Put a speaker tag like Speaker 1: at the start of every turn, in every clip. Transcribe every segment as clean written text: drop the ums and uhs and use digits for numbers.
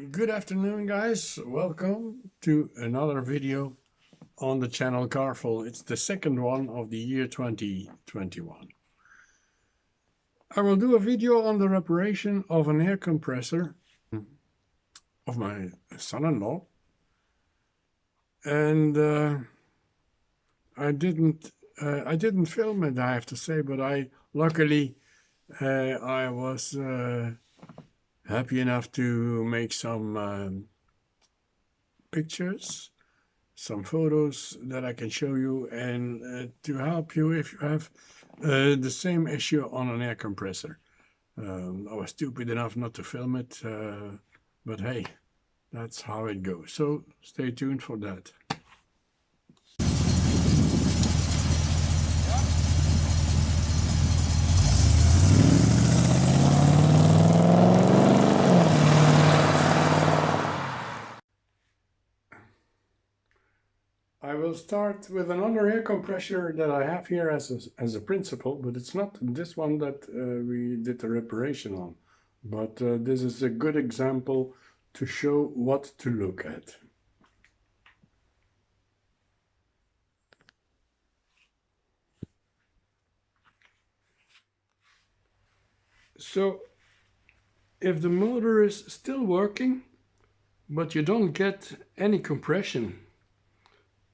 Speaker 1: Good afternoon, guys. Welcome to another video on the channel Carful. It's the second one of the year 2021. I will do a video on the reparation of an air compressor of my son-in-law, and I didn't film it, I have to say, but luckily I was happy enough to make some pictures, some photos that I can show you, and to help you if you have the same issue on an air compressor. I was stupid enough not to film it, but hey, that's how it goes. So stay tuned for that. I will start with another air compressor that I have here as a principal, but it's not this one that we did the reparation on. But this is a good example to show what to look at. So if the motor is still working, but you don't get any compression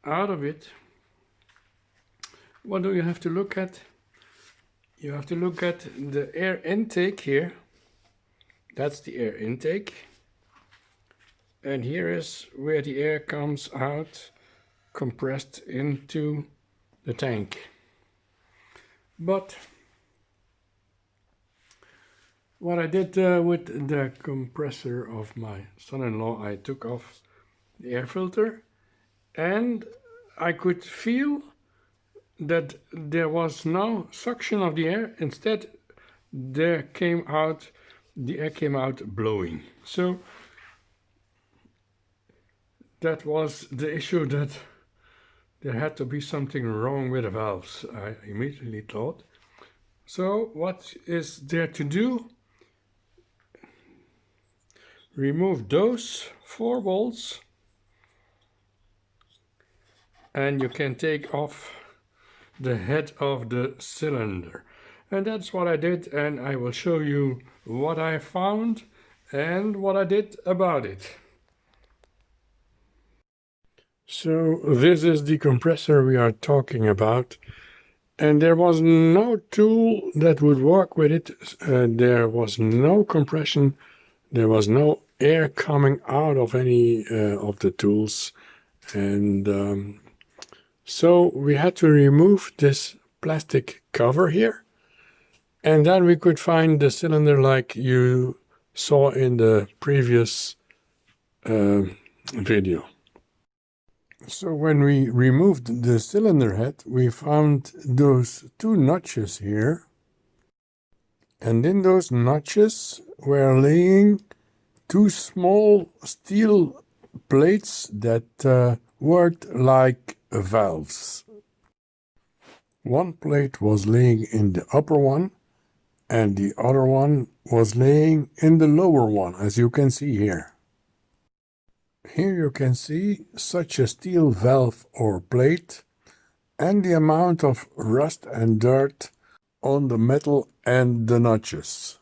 Speaker 1: out of it, what do you have to look at? You have to look at the air intake here. That's the air intake. And here is where the air comes out compressed into the tank. But what I did with the compressor of my son-in-law, I took off the air filter, and I could feel that there was no suction of the air. Instead, the air came out blowing. So that was the issue, that there had to be something wrong with the valves, I immediately thought. So what is there to do? Remove those 4 bolts, and you can take off the head of the cylinder. And that's what I did, and I will show you what I found and what I did about it. So this is the compressor we are talking about, and there was no tool that would work with it. There was no compression, there was no air coming out of any of the tools, and so we had to remove this plastic cover here, and then we could find the cylinder like you saw in the previous video. So when we removed the cylinder head, we found those 2 notches here, and in those notches were laying 2 small steel plates that worked like valves. One plate was laying in the upper one, and the other one was laying in the lower one, as you can see here. Here you can see such a steel valve or plate and the amount of rust and dirt on the metal and the notches.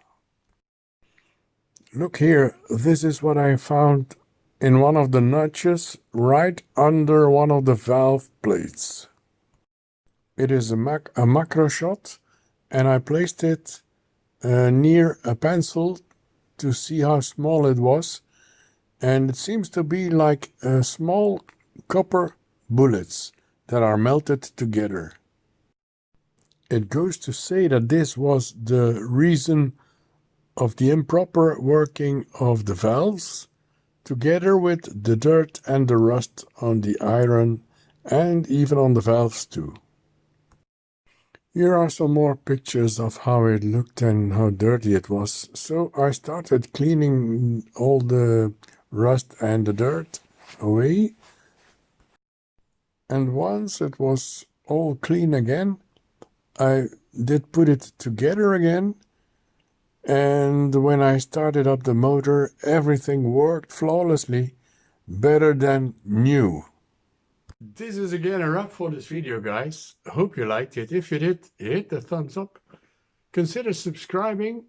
Speaker 1: Look here, this is what I found in one of the notches right under one of the valve plates. It is a macro shot, and I placed it near a pencil to see how small it was, and it seems to be like small copper bullets that are melted together. It goes to say that this was the reason of the improper working of the valves, together with the dirt and the rust on the iron and even on the valves too. Here are some more pictures of how it looked and how dirty it was. So I started cleaning all the rust and the dirt away, and once it was all clean again, I did put it together again, And when I started up the motor, everything worked flawlessly, better than new. This is again a wrap for this video, guys. Hope you liked it. If you did, hit the thumbs up. Consider subscribing.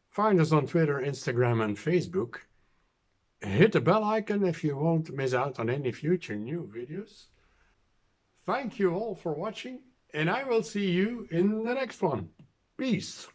Speaker 1: Find us on Twitter, Instagram, and Facebook. Hit the bell icon if you won't miss out on any future new videos. Thank you all for watching, and I will see you in the next one. Peace.